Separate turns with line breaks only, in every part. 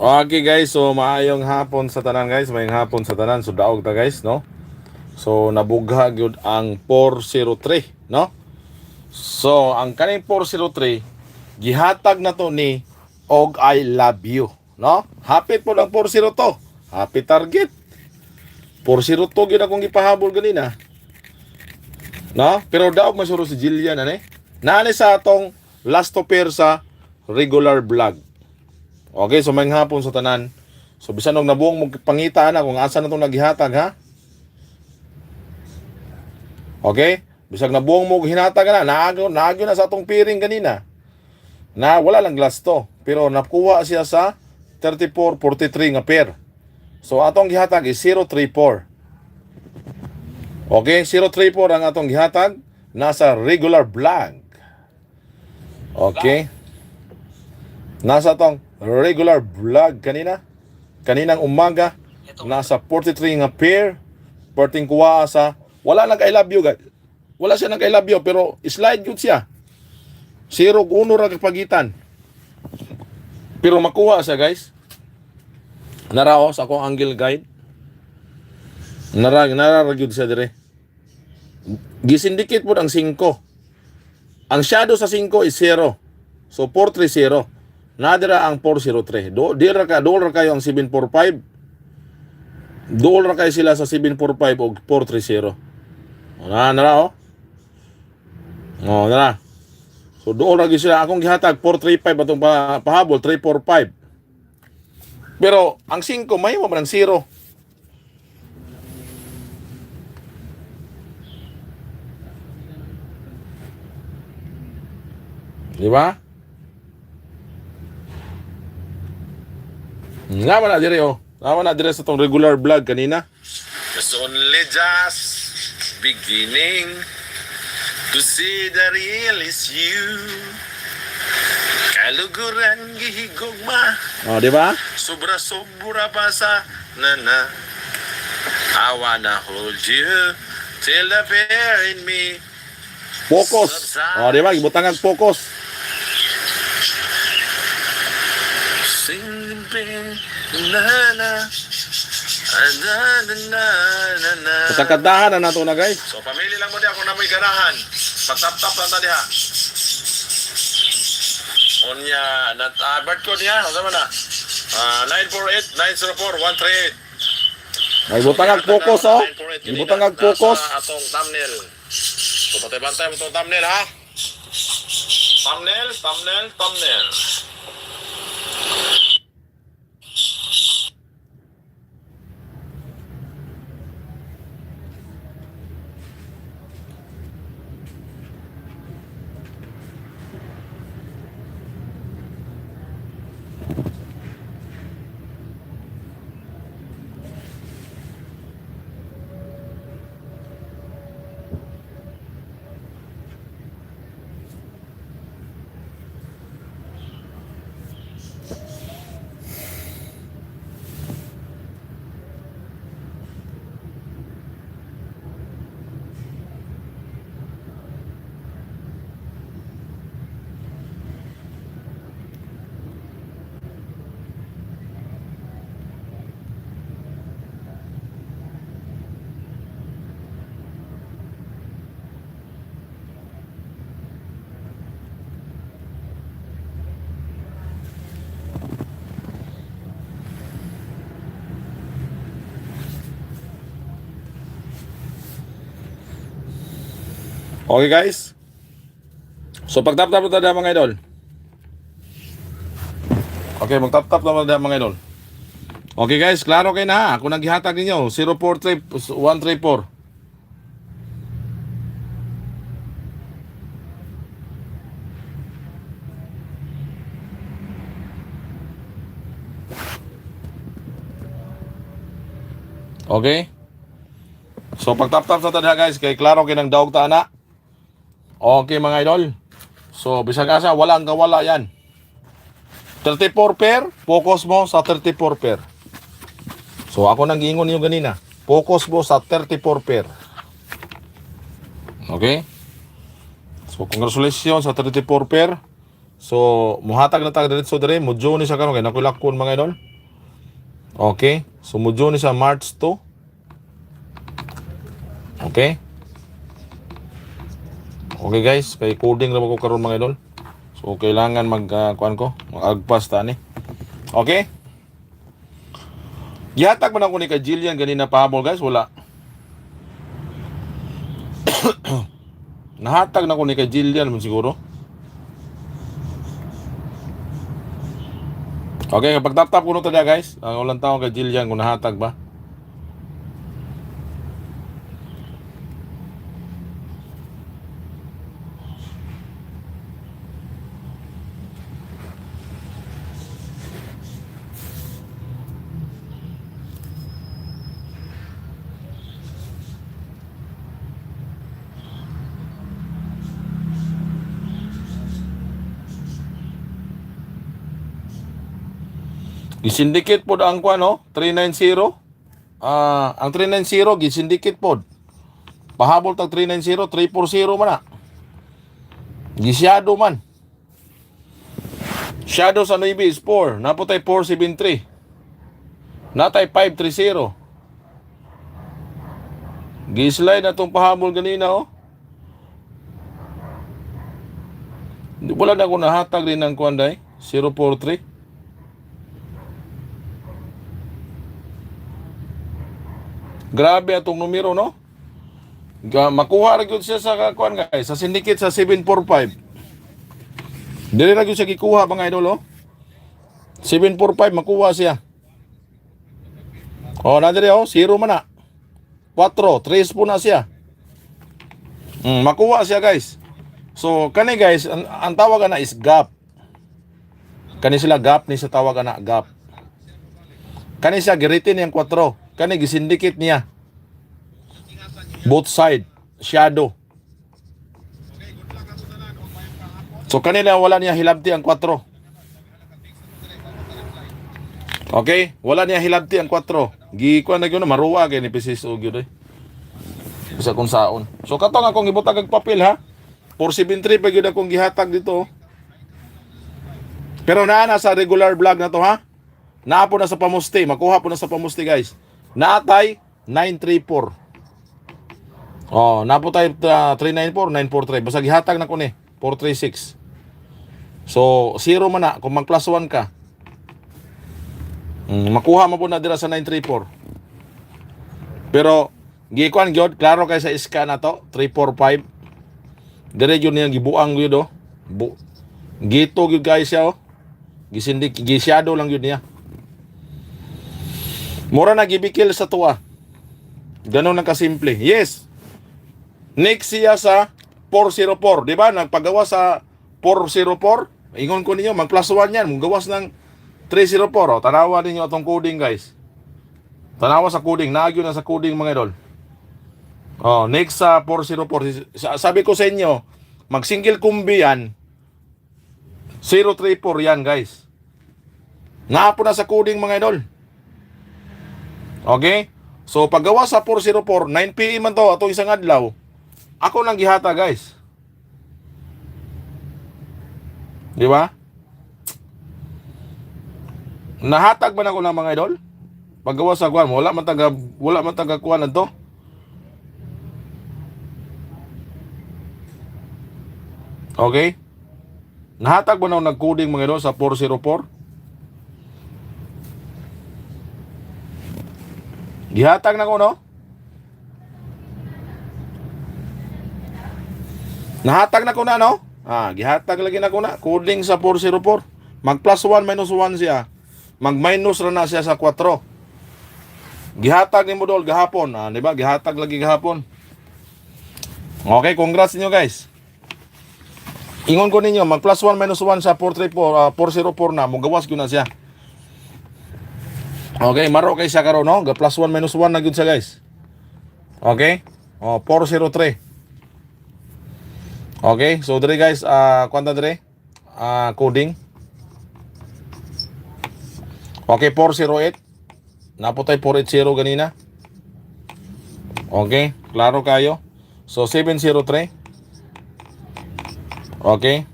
Okay guys, so maayong hapon sa tanan guys, maayong hapon sa tanan. So daog ta guys, no? So nabugha gyud ang 403, no? So ang kaning 403 gihatag na to ni Og I love you, no? Hapit po ang 402. Happy target. 402 gyud akong gipahabol ganina. No? Pero daog masuro si Jillian ani. Nani sa atong last to pair sa regular vlog. Okay, so may hapon sa tanan. So bisan og nabuong mo pangita na kung asa na tong naghihatag ha. Okay? Bisag nabuong mo hinatag na, naagaw na sa atong piring kanina. Na wala lang glass to, pero nakuha siya sa 3443 nga pair. So atong gihatag is 034. Okay, 034 ang atong gihatag nasa regular vlog. Okay? Nasa tong regular vlog kaninang umaga, nasa 43 nga pair, perting kuha sa, wala nag I love you guys. Wala siya nag I love you, pero slide yun siya. 0-1 ra kapagitan. Pero makuha siya guys. Narao sa akong angle guide. Nararagyod siya dire. Gisindikit po ang 5. Ang shadow sa 5 is 0. So 430. Nadira ang 403. Dira kayo ang 745. Dool ra kayo sila sa 745 o 430. Nara oh. Nara. So dool ra gyud sila akong gihatag 435 atong pahabol 345. Pero ang 5 may mo man ang 0. Di ba? Nga na dire oh. Nga na dire sa tong regular vlog kanina.
It's only just beginning to see the real is you. Kaluguran gihigugma.
Oh, di ba?
Sobra-sobra pa sa nana. I wanna hold you till the fear in me.
Focus. Oh, di ba? Ibutang ang focus.
Sing na.
Katakadahan na nato na guys.
So pamili lang mo diha kung na may ganahan. Pagtap-tap lang ta diha. Unya bird code niya, ano na? 948-904-138.
Ay butang ang focus oh. Ibutang ang focus.
Atong thumbnail. So patay-bantay mo itong thumbnail ha. Thumbnail.
Okay guys. So pag-tap-tap na tayo mga idol. Okay, mag-tap-tap na tayo mga idol. Okay guys, klaro kayo na. Kung naghihatag ninyo 043-134. Okay. So pag-tap-tap na tayo guys, kay klaro kayo ng daog ta na. Okay mga idol. So bisag asa walang kawala yan. 34 pair, focus mo sa 34 pair. So ako nang giingon niyo ganina. Focus mo sa 34 pair. Okay? So congratulations sa 34 pair. So muhatag na tag diretso dire, mo ni sa karon kay nakulakon mga idol. Okay? So mudyo ni sa March 2. Okay? Okay guys, kay coding na ko karon mga idol. So kailangan kuan ko, mag-agpas ta ni. Okay? Gihatag man ako ni kay Jillian ganina pahabol guys, wala. Nahatag na ko ni kay Jillian mo siguro. Okay, kapag tap-tap ko nito na guys, ang ulang taong kay Jillian kung nahatag ba. Gisindikit pod ang kuan no, 390. Ang 390 gisindikit pod. Pahabol tag 390, 340 man na. Gisyado man. Shadow sa Navy is 4. Naputay 473. Natay 530. Gislide na tong pahabol ganina oh. Wala na ako nahatag rin ng kuan day, 043. Grabe atong numero no. Makuha ra gyud siya sa kuan guys, sa syndicate sa 745. Dili ra gyud siya gikuha mga idol oh. 745 makuha siya. Oh, na dire oh, 0 man na. 4, 3 po na siya. Makuha siya guys. So kani guys, ang tawagan na is gap. Kani sila gap ni sa tawagan na gap. Kani siya giritin yang 4. Kani gisindikit niya. Both side, shadow. So kanila wala niya hilabti ang 4. Okay, wala niya hilabti ang 4. Gikuan na gyud maruwa kay ni PCSO gyud eh. Bisa kung saon. So katong akong gibutag og papel ha. 473 pa gyud akong gihatag dito. Pero naa na sa regular vlog na to ha. Naa po na sa pamusti, makuha po na sa pamusti guys. Naatay 934. Oh, napo tayo 394, 943. Basta gihatag na ko ni 436. So 0 man na kung mag plus 1 ka. Makuha mo po na dira sa 934. Pero gikuan gyud klaro kay sa iska na to 345. Dire gyud niya gibuang gyud oh. Gito gyud guys siya oh. Gisindik gisyado lang gyud niya. Mura na gibikil sa tuwa. Ganun lang kasimple. Yes. Next siya sa 404, di ba? Nagpagawa sa 404. Ingon ko ninyo, mag plus 1 yan. Magawas ng 304. Oh. Tanawa ninyo atong coding guys. Tanawa sa coding. Naagyo na sa coding mga idol. Oh, next sa 404. Sabi ko sa inyo, mag single kumbi yan. 034 yan guys. Naapo na sa coding mga idol. Okay? So paggawa sa 404, 9 PM man to ato isang adlaw. Ako nang gihata guys. Di ba? Nahatag man ako ng mga idol. Paggawa sa kuan, wala man taga kuan to. Okay? Nahatag ba na ako nag-coding mga idol sa 404? Gihatag na ko no? Nahatag na ko na no? Gihatag lagi na ko na. Coding sa 404. Mag plus 1 minus 1 siya. Mag minus ra na siya sa 4. Gihatag ni Modol gahapon. Di ba? Gihatag lagi gahapon. Okay, congrats niyo guys. Ingon ko ninyo, mag plus 1 minus 1 sa 404 na. Mugawas ko na siya. Okay, maro kay siya karon no? Ga plus 1 minus 1 na gyud siya guys. Okay? 403. Okay, so dire guys, kwanta dire? Coding. Okay, 408. Naputay 480 ganina. Okay, klaro kayo. So 703. Okay.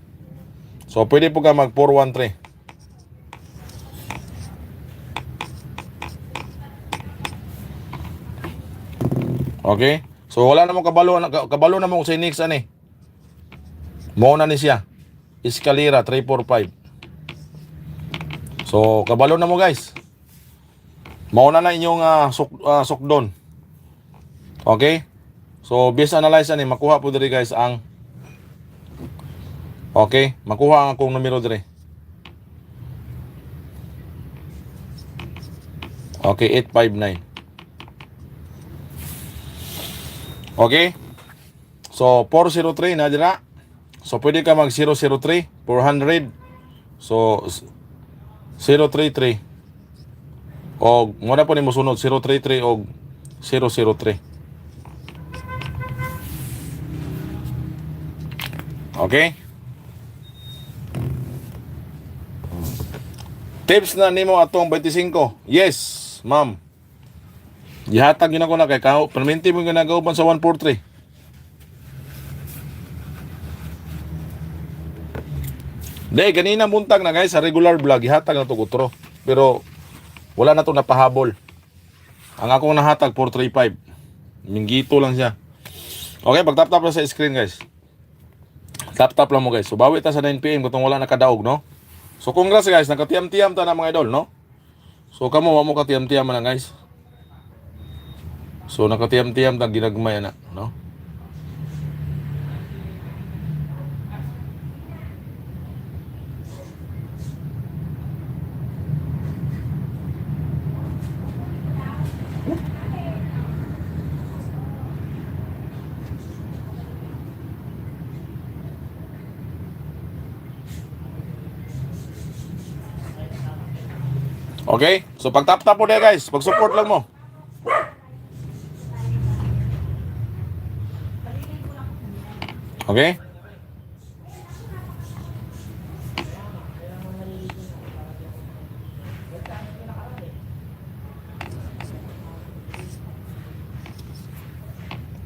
So pwede po ka mag 413. Okay? So wala namang kabalo na mo sa next ani. Mo na ni siya. Escalera 345. So kabalo na mo guys. Mao na inyong sukdon. Okay? So based analyze ani makuha po diri guys ang okay, makuha ang akong numero diri. Okay, 859. Okay? So 403 na dira. So pwede ka mag 003 400. So 033 o muna po ni mo sunod 033 o 003. Okay? Tips na nimo atong 25. Yes, ma'am. Gihatag yun ako na kay kao. Perminti mo ginagauban sa 143. Day, ganina buntag na guys sa regular vlog. Gihatag na to kutro. Pero wala na to napahabol. Ang akong nahatag 435. Minggito lang siya. Okay, pag-tap-tap lang sa screen guys. Tap-tap lang mo guys. So bawi ta sa 9 PM kung wala nakadaog, no? So congrats guys, nakatiyam-tiyam ta na mga idol, no? So kamo wa mo katiyam-tiyam na guys. So nakatiyam-tiyam ta ginagmay na, no? Okay? So pag tap-tap po na guys, pag-support lang mo. Okay?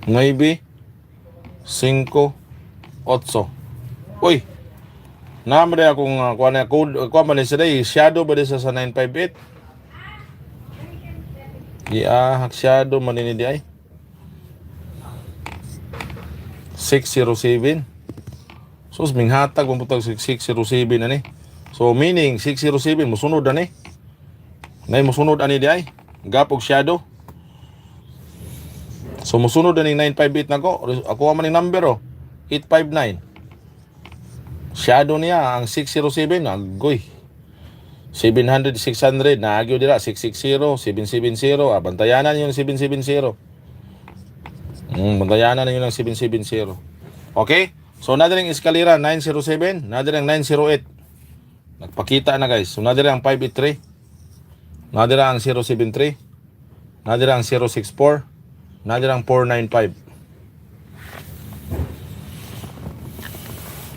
Maybe 5, 8. Uy. Namre akong kuha na code, kuha man ni sila shadow ba sa 958? Shadow man ni di ay. 607. So minghatag mo putag 607 na ni. So meaning 607 mosunod ani. Nay mosunod ani di ay. Gapog shadow. So mosunod ani 958 nako. Ako man ning number 859. Shadow niya ang 607 agoy. 700 600 naagyo dira 660 770 bantayanan yung 770. Bantayanan yun ng 770. Okay? So nadiring eskalera 907, nadiring 908. Nagpakita na guys. So nadiring ang 583. Nadiring ang 073. Nadiring ang 064. Nadiring ang 495.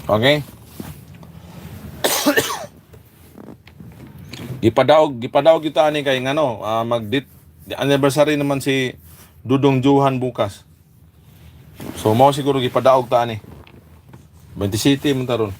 Okay? Gipadaog kita ani kay ngano, anniversary naman si Dudong Johan bukas. So mao siguro gipadaog ta ani. 27 man taron.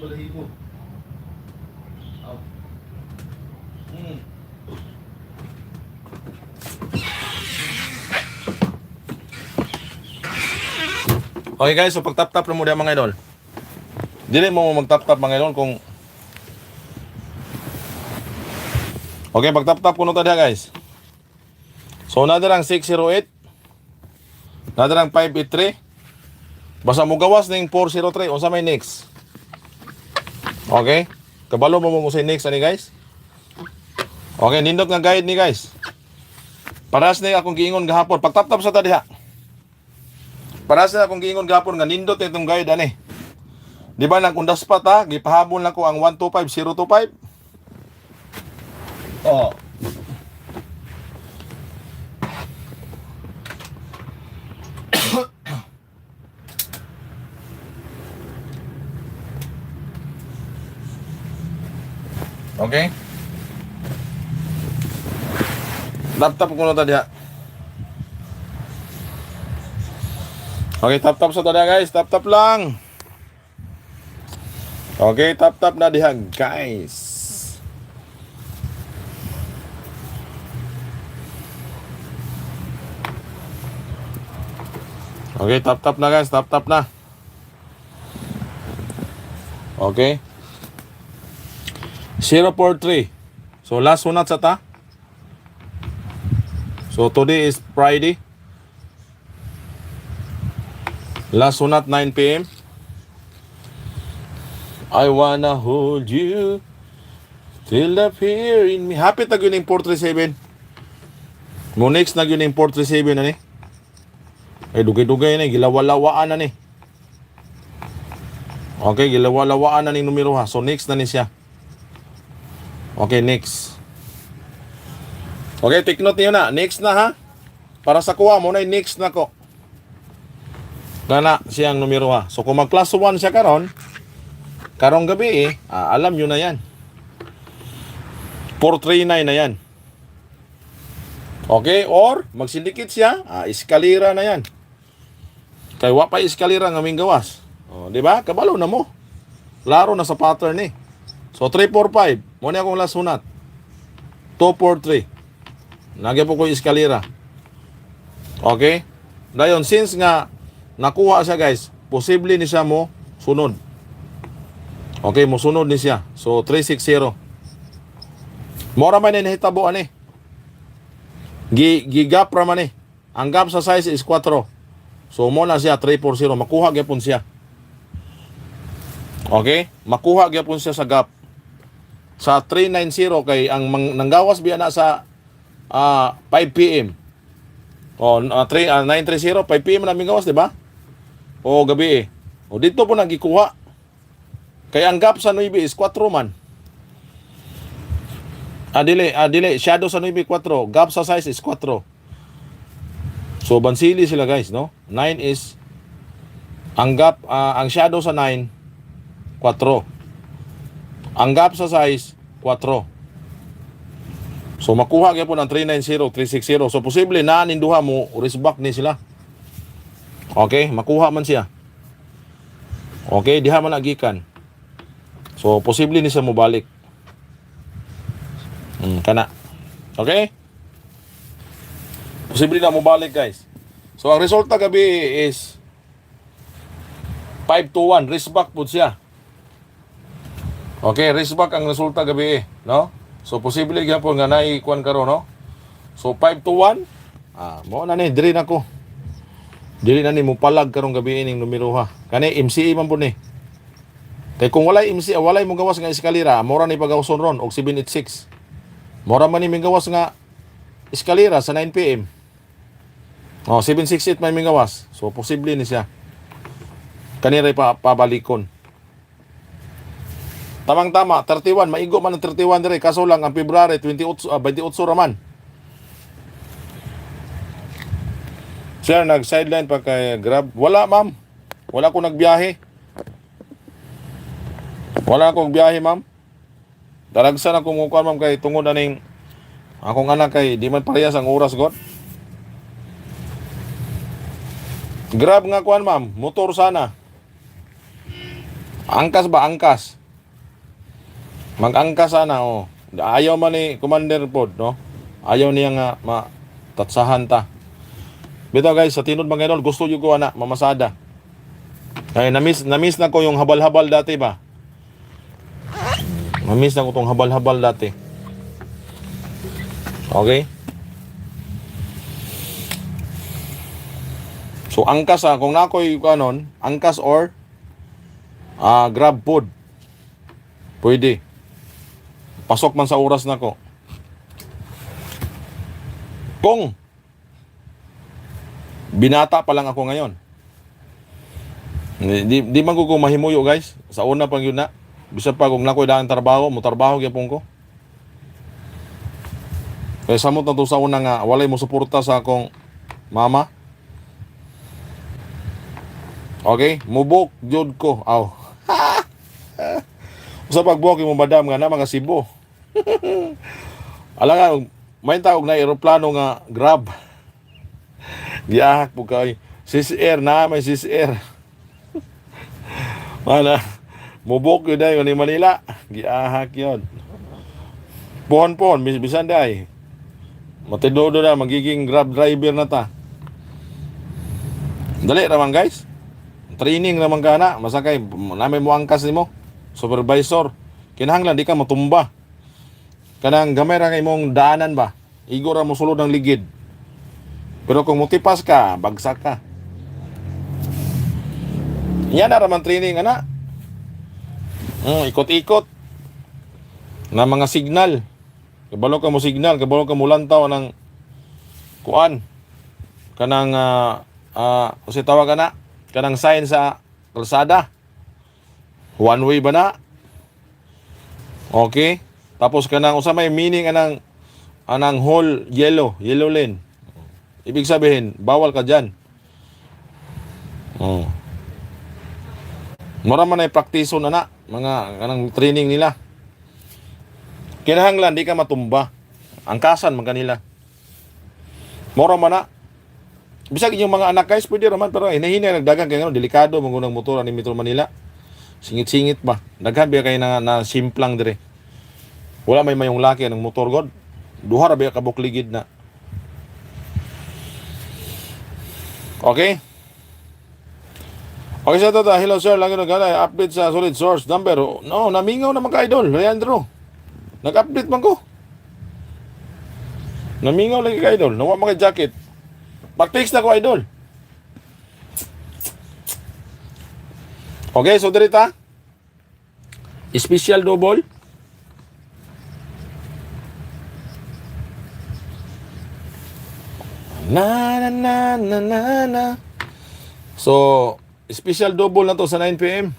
balahibo. Okay guys, so pag-tap-tap na mo diyan mga idol. Dili mo mag-tap-tap mga idol kung okay, pag-tap-tap kuno ta diha guys. So nadarang 608. Nadarang 583. Basta mo gawas ning 403 unsa may next. Okay? Kabalo mo say next ani guys. Okay, nindot nga guide ni guys. Paras na akong giingon gahapon. Pag-tap-tap sa ta diha. Paras na akong giingon gahapon nga nindot itong guide ani. Di ba nang undas pa ta, gipahabol na ko ang 125025. Oh. Okay? Tap-tap ko na ta diha. Okay, tap-tap sa ta diha guys. Tap-tap lang. Okay, tap-tap na diha guys. Okay, tap-tap na guys. Tap-tap na. Okay. 043. So last sunat sa ta. So today is Friday. Last sunat 9 p.m. I wanna hold you till the fear in me. Happy tag yun yung 437. Mo next na yun yung 437 na ni. Ay dugay-dugay na gilawalawaan na ni. Okay, gilawalawaan na ni numero ha. So next na ni siya. Okay, next. Okay, take note niyo na. Next na ha. Para sa kuha mo na next na ko. Gana siyang numero ha. So kung mag plus 1 siya karong gabi alam nyo na yan. 439 na yan. Okay, or magsindikit siya, eskalira na yan. Kay wa pa eskalira ng aming gawas. Di ba? Kabalo na mo. Laro na sa pattern eh. So 345, muna akong last sunat. 243. Nagyan po ko eskalira. Okay? Dayon, since nga nakuha siya guys, posible ni siya mo sunod. Okay, mo sunod ni siya. So 360. Mora man ni nahitabo ani. Gigap ra man ni. Ang gap sa size is 4. So mo na siya 340, makuha gyapon siya. Okay? Makuha gyapon siya sa gap. Sa 390 kay ang nanggawas biya na sa 5 PM. 930 5 PM na gawas, di ba? O gabi O dito po nagikuha. Kaya ang gap sa 9 is 4 man. Dili, shadow sa 9 4, gap sa size is 4. So bansili sila guys, no? 9 is ang gap ang shadow sa 9 4. Ang gap sa size 4. So makuha gyud po ng 390, 360. So posible na ninduha mo risback ni sila. Okay, makuha man siya. Okay, diha man nagikan. So posible ni siya mo balik. Kana. Okay? Posible na mo balik guys. So ang resulta gabi is 5-1, risback po siya. Okay, risback ang resulta gabi no? So posible gyapon nga naikuan karon, no? So 5-1. Mo na ni diri nako. Dili na ni mo palag karong gabi ning numero ha. Kani MCE man po ni. Kay kung walay MCE, walay mo gawas nga eskalera, mora ni pagawson ron og 786. Mora man ni mingawas nga eskalera sa 9 PM. 768 may mingawas. So posible ni siya. Kanira pabalikon. Tamang-tama, 31. Maigo man ang 31 dire. Kaso lang, ang February, 28 raman. Sir, nag-sideline pa kay Grab. Wala, ma'am. Wala ko nagbiyahe. Wala akong biyahe, ma'am. Daragsan ako mukha, ma'am, kay tungod aning akong anak kay di man parehas ang oras, God. Grab nga kuan, ma'am. Motor sana. Angkas ba? Angkas. Mag-angkas sana, oh. Ayaw man ni Commander Pod, no? Ayaw niya nga matatsahan ta. Bito guys, sa tinod mga idol, gusto yung ko na mamasada. Ay, namiss na ko yung habal-habal dati ba? Namiss na ko tong habal-habal dati. Okay? So, angkas kung nakoy kanon, angkas or grab food. Pwede. Pasok man sa oras na ko. Kung binata pa lang ako ngayon. Di man ko mahimuyo guys. Sa una pang yun na. Bisa pa kung nakoy daan trabaho, mo trabaho gyapon ko. Kaya samot na to sa una nga walay mo suporta sa akong mama. Okay, mubok jud ko. Aw. Usa pagbuok mo madam nga na mga Cebu. Ala nga may tawag na eroplano nga Grab. Giyahak po kay CCR na may CCR. Mana mubok yun ay ni Manila. Giyahak yun. Pohon bisan day. Matidodo na magiging Grab driver na ta. Dali raman guys. Training naman ka na. Masakay namin mo angkas nimo. Supervisor. Kinahanglan di ka matumba. Kanang gamay ra kay mong daanan ba. Igo ra mo sulod ng ligid. Pero kung mutipas ka, bagsak ka. Yan na raman training, ana. Ikot-ikot. Na mga signal. Kabalo ka mo signal, kabalo ka mo lantaw ng kuan. Kanang, kasi tawag ka na, kanang sign sa kalsada. One way ba na? Okay. Tapos kanang, usa may meaning anang whole yellow lane. Ibig sabihin, bawal ka dyan. Mura man ay praktiso na mga kanang training nila. Kinahanglan di ka matumba. Angkasan man kanila. Mura man na. Bisag yung mga anak guys, pwede raman pero hinahinay nagdagan kay ngano delikado mangunang motor ni Metro Manila. Singit-singit ba? Daghan biya kay na simplang dire. Wala may mayong laki ng motor god. Duha ra biya ka bukligid na. Okay? Okay sa tata, hello sir, lagi nagkala, update sa solid source number. No, namingaw na mga idol, Leandro. Nag-update man ko. Namingaw lagi ka idol, nawa mga jacket. Pag-fix na ko idol. Okay, so dirita. Special double. Na. So, special double na to sa 9 PM.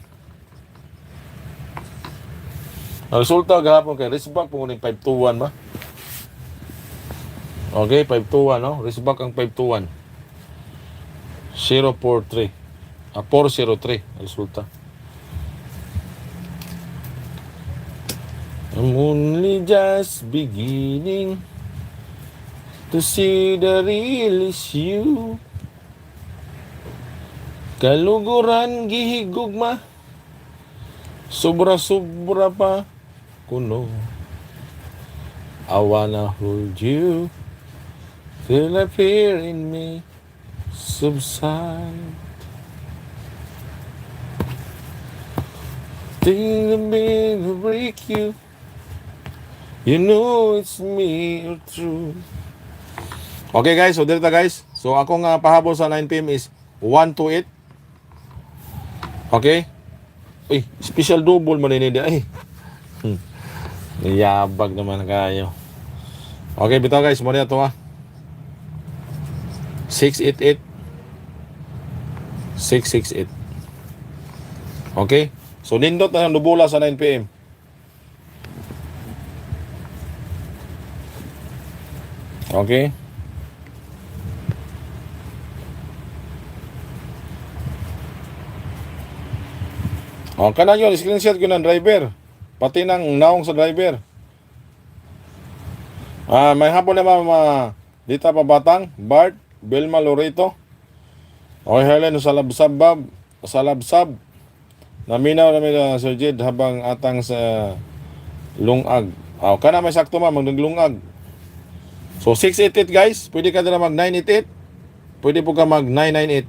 Ang resulta gahapon kay Risback punguning 521 ba? Okay, 521 no? Risback ang 521. 043. 403 ang resulta. I'm only just beginning to see the real is you. Kaluguran gihigugma. Sobra-sobra pa kuno. I wanna hold you till a fear in me subside. Think I'm gonna break you. You know it's me or true. Okay guys, so dito guys. So akong pahabol sa 9 PM is 128. Okay? Uy, special double man ini dia. Ay. Yabag naman kayo. Okay, bitaw guys, mo na to 688 668. Okay? So nindot na ng dubula sa 9 PM. Okay? O, kanan yun, screenshot ko ng driver. Pati ng naong sa driver. May hapon naman Dita Pabatang, Bart, Belma Loreto. Okay, Helen, Salabsab, Naminaw na may Sir Jed habang atang sa lungag. Kana may sakto ma maglungag. So 688 guys, pwede ka na mag 988. Pwede po ka mag 998.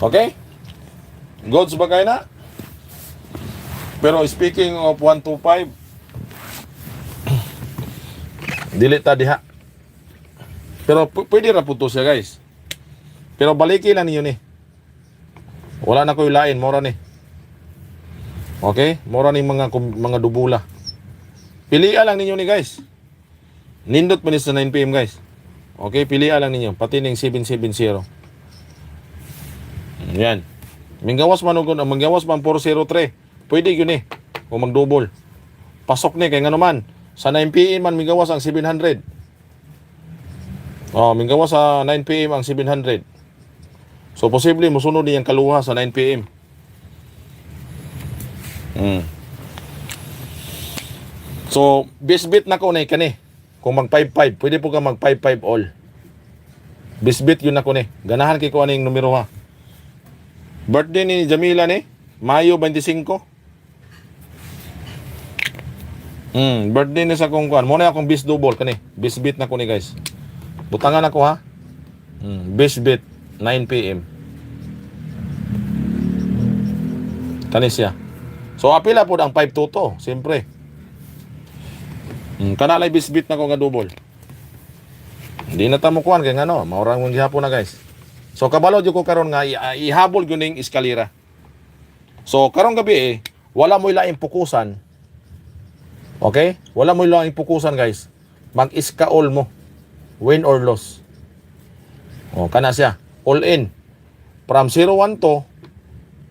Okay? Goods ba kayo na? Pero speaking of 125, dili ta diha. Pero pwede ra po to siya guys. Pero baliki lang niyo ni. Wala na ko ilain, mora ni. Okay? Mora ni mga dubula. Pilian lang ninyo ni guys. Nindot pa ni sa 9 PM guys. Okay, pilian lang ninyo. Pati ning 770. Yan. Minggawas manugon, minggawas man 403. Pwede yun eh. Kung mag-double. Pasok ni kay nga naman. Sa 9 PM man minggawas ang 700. Minggawas sa 9 PM ang 700. So posible mosunod niyang kaluha sa 9 PM. So bisbit na ko na kani. Kung mag 55, pwede po ka mag 55 all. Bisbit yun na ko ni. Ganahan kay ko aning numero ha. Birthday ni Jamila ni Mayo 25. Birthday ni sa kong kuan. Mo na akong bis double kani. Bisbit na ko ni guys. Butangan ako ha. Bisbit 9 PM. Kani siya. So apila po ang 522, siyempre. Kana lay bisbit na ko nga double. Hindi na ta mo kuan kay ngano, maurang mong gihapon na guys. So kabalo jud ko karon nga ihabol gyud ning eskalera. So karong gabi wala mo ilaing pukusan. Okay? Wala mo ilaing pukusan guys. Mag-iska-all mo. Win or loss. Kana siya. All in. From 012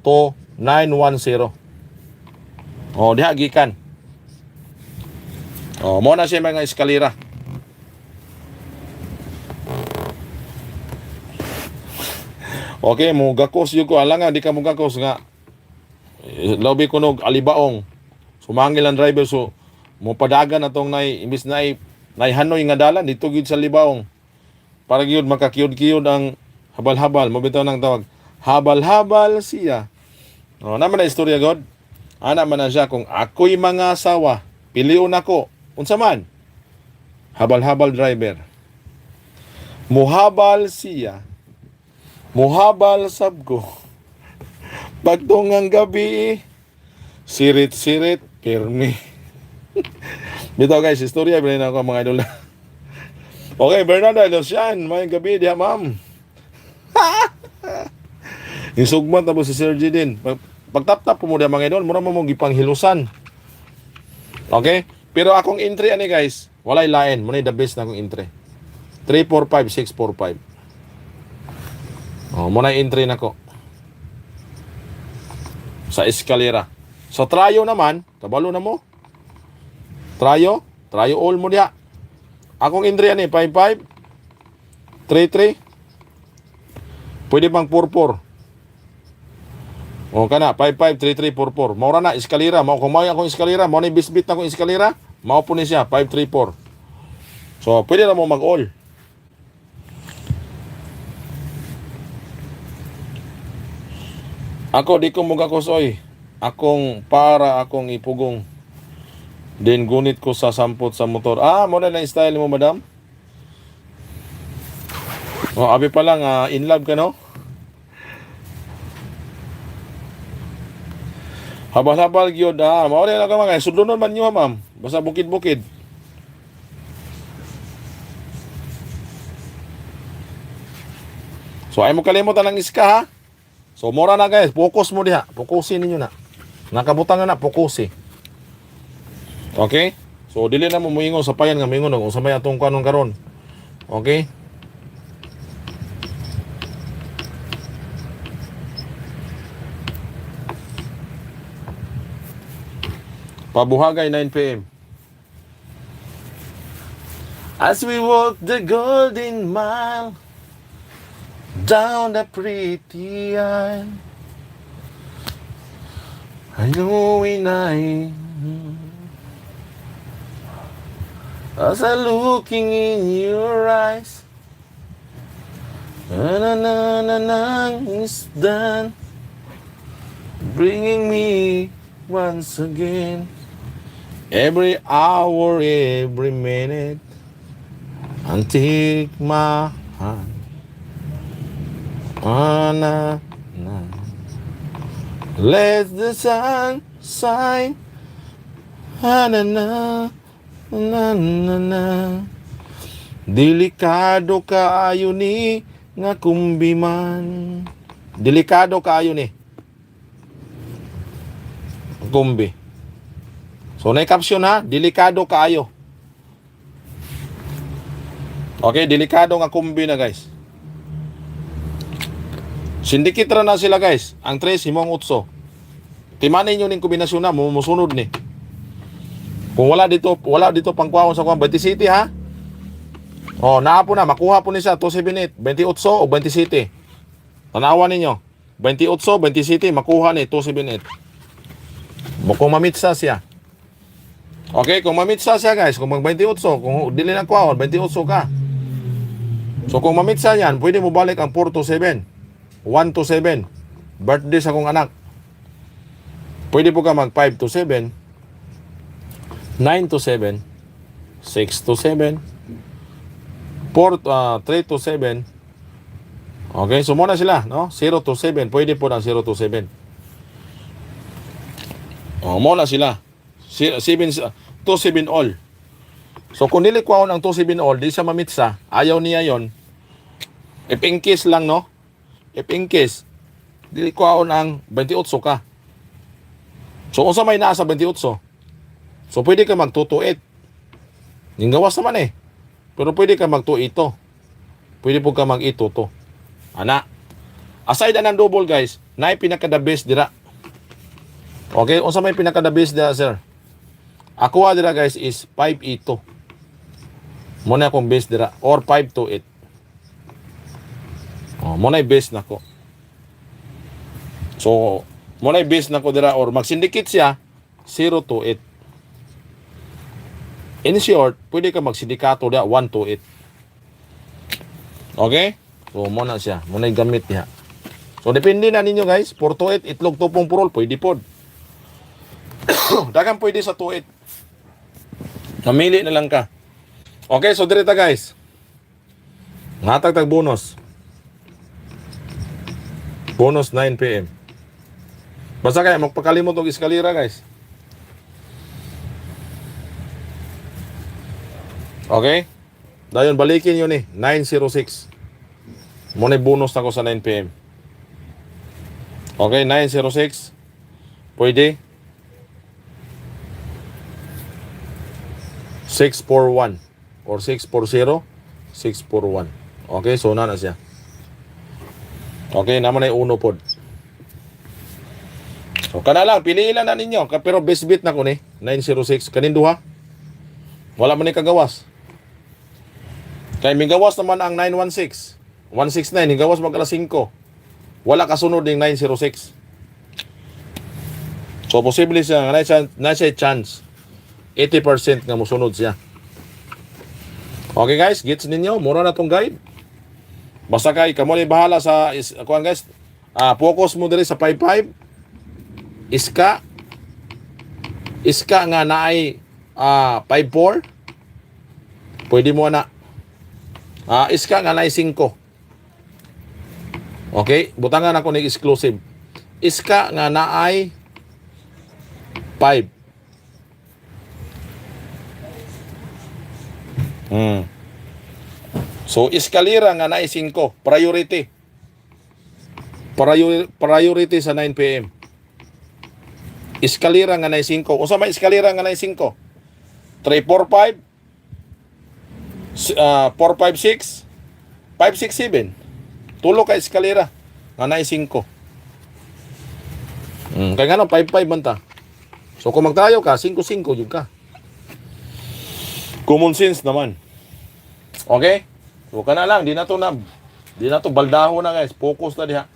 to 910. Diha gikan. Mo na siya mga eskalera. Okay, mo gakos yun ko. Alang nga, di ka mo gakos nga. Labi ko nog alibaong. Sumangil ang driver. So, mo padagan na tong imbis na hanoy nga dalan. Dito gid sa libaong. Para gyud makakiyod-kiyod ang habal-habal. Mabitaw ng tawag. Habal-habal siya. Naman na istorya God. Ana man na siya kung ako'y mga asawa. Piliun ako. Unsa man? Habal-habal driver. Muhabal siya. Muhabal sabko. Pagtungang gabi, sirit-sirit, pirmi. Bitaw guys, istorya bilhin ako mga idol. Okay, Bernardo Lucian, may gabi diha ma'am. Yung sugman tapos si Sergi din. Pagtap-tap po mo diha mga idol, mura mo mong gipanghilusan. Okay? Pero akong entry ani guys, walay lain, mo the best na akong entry. 345 645. Mo na entry nako. Sa eskalera. So trayo naman, kabalo na mo. Trayo all mo diha. Akong entry ani 55 33. Pwede bang 44. Kana 553344. Maura na eskalera, mao kung mao akong eskalera, mao ni bisbit na akong eskalera, mao po ni siya 534. So pwede na mo mag-all. Ako di ko magakusoy. Akong ipugong. Then gunit ko sa sampot sa motor. Mo na style mo madam. Abi pa lang in love ka no? Habal-habal gyud mao na ka mga sudlonon man niyo ma'am. Basta bukid-bukid. So ay mo kalimutan ang iska ha. So mora na guys, focus mo diha. Fokusin ninyo na. Nakabutangan na fokusi. Okay? So dili na mo moingon sa payan nga moingon kung sa may atong kanon karon. Okay? Pabuhagay 9 PM. As we walk the golden mile down the pretty aisle, I know as I looking in your eyes, na is done. bringing me once again. Every hour, every minute, and take my hand. Na, na. Let the sun shine. Na, na, na, na, na. Delikado kaayo ni nga kumbiman. Delikado kaayo ni kumbi. So, na-caption ha, delikado kaayo. Okay, delikado nga kumbi na guys. Sindikit ra na sila guys. Ang 3, himong 8. Timanin nyo ning kombinasyon na, musunod ni. Kung wala dito pangkuhaon sa kuha, 20 city ha. Oh, naa po na, makuha po ni siya, 278, 28 o 27. Tanawan ninyo, 28, 27, makuha ni 278. Kung mamitsa siya. Okay, kung mamitsa siya guys, kung mag 28, kung dili na kuha, 28 ka. So kung mamitsa yan, pwede mo balik ang 4 to 7. 1 to 7. Birthday sa kong anak. Pwede po ka mag 5 to 7. 9 to 7. 6 to 7. 3 to 7. Okay, so muna sila, no? 0 to 7. Pwede po ng 0 to 7. Muna sila. 2 7 all. So kung nilikwaon ang 2 7 all, di siya mamitsa, ayaw niya yon. If in case lang, no? If in case, nilikwaon ang 28 ka. So kung sa may nasa 28, so pwede ka mag 2 to 8. Yung gawas naman eh. Pero pwede ka mag 2 ito. Pwede po ka mag ito to. Ana. Aside ng double guys, na pinaka the best dira. Okay, unsa may pinaka the best dira sir? Ako dira guys is 5 ito. Muna akong base dira or 5 to 8. Muna base nako. So, muna base nako dira or mag-syndicate siya 0 to 8. In short, pwede ka mag-sindikato dira 1 to 8. Okay? So, muna siya. Muna gamit niya. So, depende na ninyo guys. 4 to 8, itlog tupong purol, pwede pod. Dagan pwede sa 2 8. Namili na lang ka. Okay, so direta guys. Ngatag bonus. Bonus 9 PM. Basta kaya magpakalimot og eskalera guys. Okay? Dayon balikin yun eh. 906. Muna bonus na ko sa 9 PM. Okay, 906. Pwede. 641 or 640 641. Okay, so na siya. Okay, naman ay uno pod. So kana lang piliin lang na ninyo, pero best bit na ko ni 906 kanin duha. Wala man ni kagawas. Kay may gawas naman ang 916. 169 ni gawas mag alas 5. Wala kasunod ning 906. So posible siya na siya chance 80% nga mosunod siya. Okay guys, gets ninyo, mura na tong guide. Basta kay kamo ni bahala sa kuan guys. Focus mo diri sa 55. Iska nga naay 54. Pwede mo na. Iska nga naay 5. Okay, butangan ako ni exclusive. Iska nga naay 5. So eskalera nga naay 5, priority. Priority sa 9 PM. Eskalera nga naay 5. Unsa may eskalera nga naay 5? 3 4 5 4 5 6 5 6 7. Tulo ka eskalera nga naay 5. Kaya nga no 5 5 man ta. So kung magtayo ka 5 5 jud ka. Common sense naman. Okay? So kana lang, di na to baldaho na guys. Focus na diha.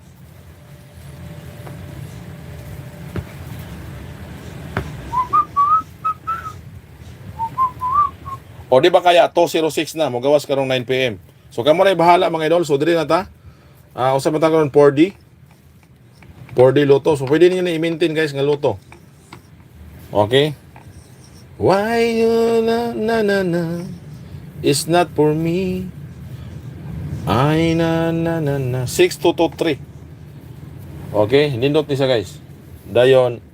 O di ba kaya 206 na mogawas karong 9 PM. So kamo na bahala mga idol. So diri na ta. Usa man ta karon 4D. 4D luto. So pwede niyo na i-maintain guys nga luto. Okay? Why you na na na na is not for me. Ay na na na na 6 2 2 3. Okay, nindot ni siya guys. Dayon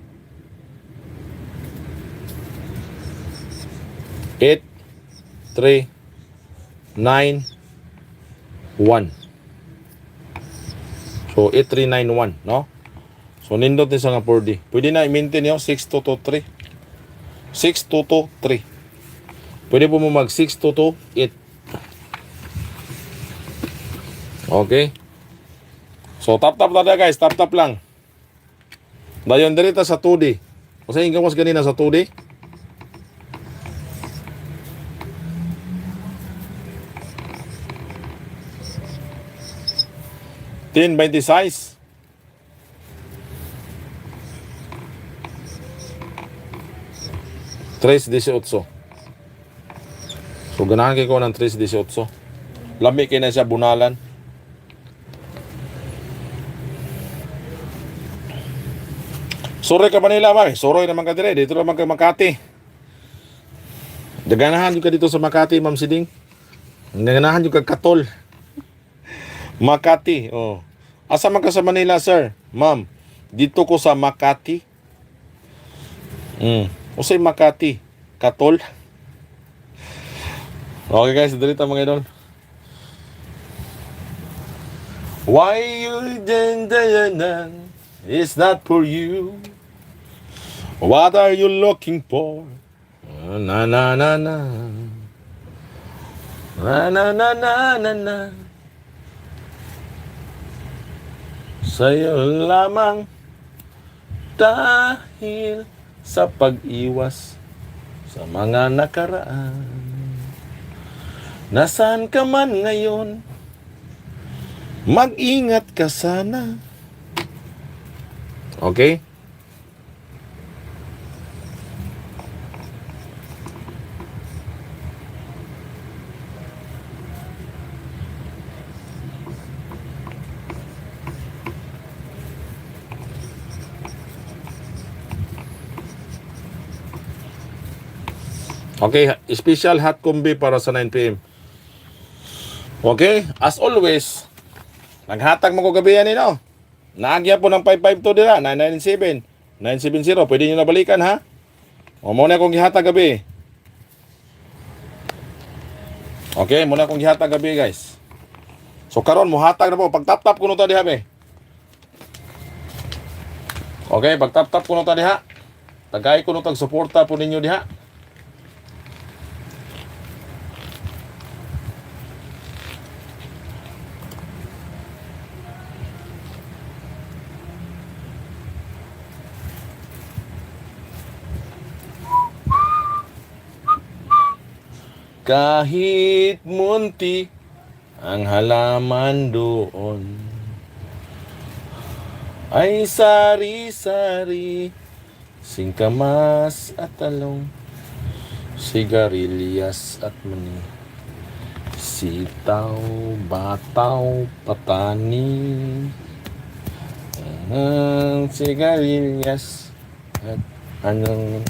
8 3 9 1. So 8391, no? So nindot ni siya nga 4D. Pwede na i-maintain niyo 6 2 2 3. 6 2 2 3. Pwede po mo mag 6 2 2 8. Okay. So tap na guys, tap lang. Dayon dirita sa 2D. Kasi yung gawas ganina sa 2D. Tin 26. Tres 18. So ganahan ko ng 3.18. Lami kay na siya bunalan. Soroy ka Manila ba? Soroy naman ka dire. Dito naman ka Makati. Daganahan yung ka dito sa Makati, Ma'am Siding. Daganahan yung ka Katol. Makati. Oh. Asa man ka sa Manila, sir? Ma'am, dito ko sa Makati. Usay Makati. Katol. Okay guys, dito mga idol. Why you then it's not for you. What are you looking for? Na na na na. Na na na na na na. Sa'yo lamang dahil sa pag-iwas sa mga nakaraan. Nasaan ka man ngayon? Mag-ingat ka sana. Okay? Okay, special hot combi para sa 9 PM. Okay, as always, naghatag mo ko gabi yan no? Naagya po ng 552 dira, 997, 970. Pwede nyo na balikan ha? O muna akong gihatag gabi. Okay, muna akong gihatag gabi guys. So karon mo hatag na po. Pag tap-tap ko nito diha be. Okay, pag tap-tap ko nito diha. Tagay ko nito suporta po ninyo diha. Kahit munti ang halaman doon ay sari-sari, singkamas at talong, sigarilyas at mani, sitaw, bataw, patani, sigarilyas at ano.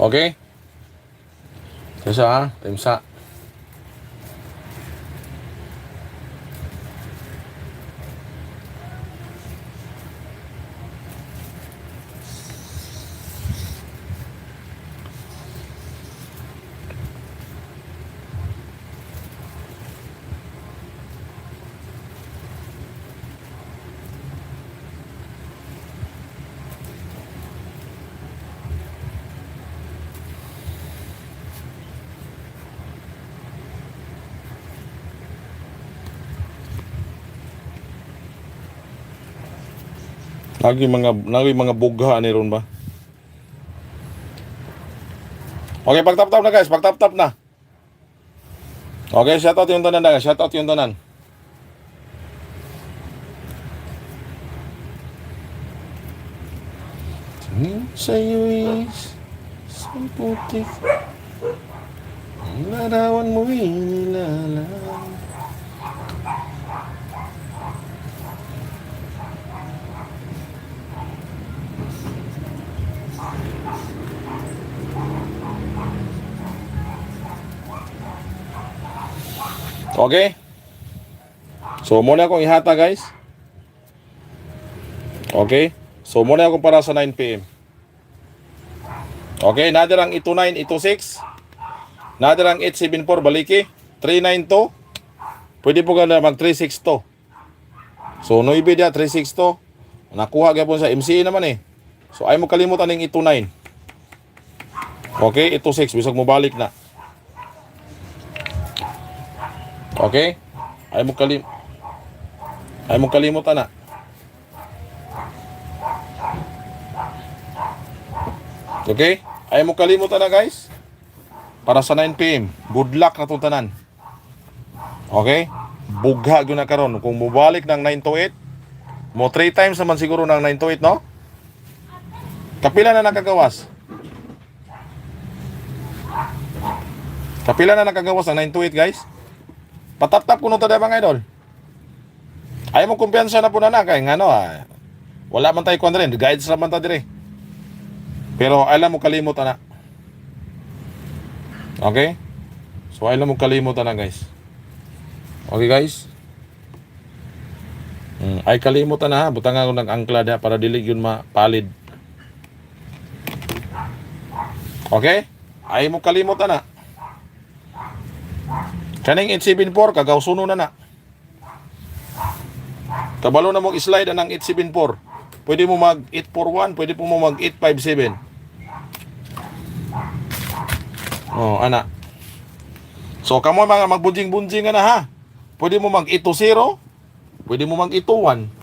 Okay? Kesa ha? Timsa. Lagi mga bugha ni ron ba? Okay, pag-tap-tap na guys, pag-tap-tap na. Okay, shoutout yung tanan na, shoutout yung tanan. Sa'yo is isang putik. Ang larawan mo inilalang. Okay? So, muna akong ihata guys. Okay? So, muna akong para sa 9 p.m. Okay, nadirang ito 9, ito 6. Nadirang 874, baliki. 392. Pwede po ka na mag 362. So, 9 dia, 362. Nakuha ka po sa MCA naman eh. So, ay mo kalimutan ng ito 9. Okay, ito 6. Bisag mo balik na. Okay? Ay mo kalimutan na. Okay? Ay mo kalimutan na guys. Para sa 9 p.m. Good luck na itong tanan. Okay? Bugha yun na karon. Kung mubalik ng 9 to 8, mo 3 times naman siguro ng 9 to 8, no? Kapila na nakagawas? Kapila na nakagawas ng 9 to 8 guys? Patap-tap ko nung tada mga idol. Ayaw mo kumpiyansa na po na kay nga no wala man tayo kwan rin. Guides naman tayo dire. Pero alam mo kalimutan na. Okay? So alam mo kalimutan na guys. Okay guys? Ay kalimutan na ha. Butang ako ng angkla da para dili yun mapalid. Okay? Ay mo kalimutan na. Kaning 874 kagaw suno na na. Kabalo na mo slide ang 874. Pwede mo mag 841, pwede po mo mag 857. Oh, ana. So kamo mga magbunjing-bunjing na ha. Pwede mo mag 820, pwede mo mag 821.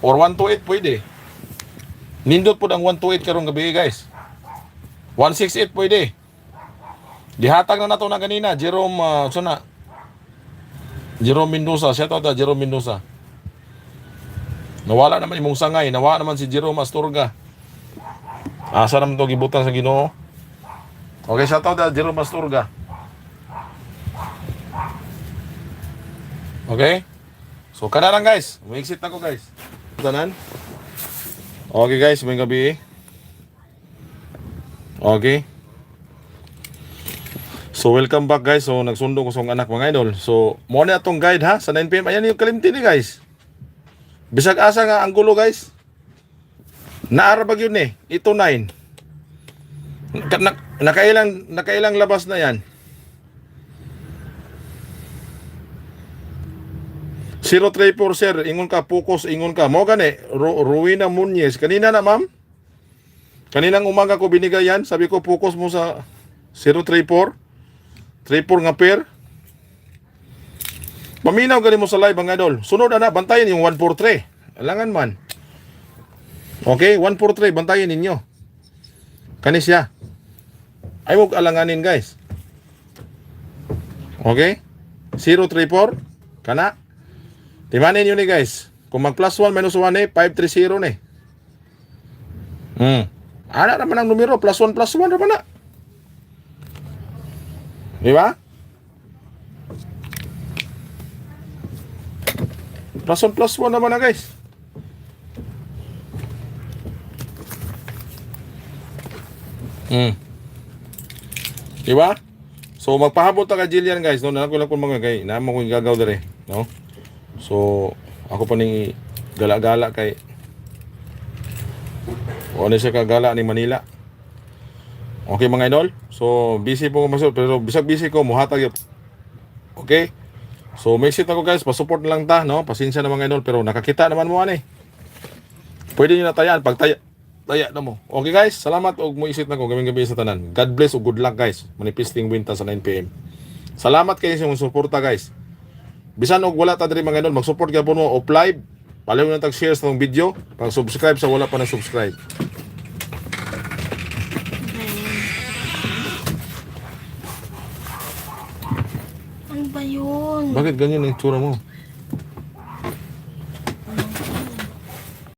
Or 128 pwede. Nindot po ang 128 karong gabi guys. 168 pwede. Dihatag na nato na kanina, Jerome Jerome Mendoza, shout out Jerome Mendoza. Nawala naman imong sangay, nawala naman si Jerome Astorga. Asa naman to gibutan sa Ginoo. Okay, shout out Jerome Astorga. Okay? So kana lang guys, mo-exit na ko guys. Tanan. Okay guys, may gabi. Okay. So welcome back guys. So nagsundo ko sa anak mga idol. So mo na atong guide ha sa 9 PM. Ayan yung kalimti ni guys. Bisag asa nga ang gulo guys. Naara ba yun eh. Ito 9. Nakailang labas na yan. 034 sir, ingon ka, focus, ingon ka. Mo gani, Ruina Muñez. Kanina na ma'am. Kaninang umaga ko binigay yan. Sabi ko focus mo sa 034. 34 nga pair. Paminaw gali mo sa live mga idol. Sunod na bantayan yung 143. Alangan man. Okay, 143 bantayan ninyo. Kanis siya. Ay mo alanganin guys. Okay? 034 kana. Timanin yun ni guys. Kung mag plus 1 minus 1 eh 530 ni. Ana naman ang numero plus 1 naman na. Di ba? Plus 1 naman na guys. Di ba? So magpahabot ta ka Jillian guys, no? Nako lang kun mga kay na mo ko gagaw dere, no? So ako pa ning gala-gala kay ano siya kagala ni Manila. Okay mga idol. So busy po ko masud pero bisag busy ko muhatag yun. Okay? So may sit ako guys, pa-support na lang ta, no? Pasensya na mga idol pero nakakita naman mo ani. Pwede niyo na tayan pag taya na mo. Okay guys, salamat og mo isit na ko gaming gabi sa tanan. God bless ug good luck guys. Manifesting winta sa 9 PM. Salamat kayo sa inyong suporta guys. Bisan og wala ta diri mga idol, mag-support gyapon mo of live Paliw na tag-share sa itong video. Pag-subscribe sa wala pa na-subscribe.
Ano ba yun?
Bakit ganyan ang tsura mo?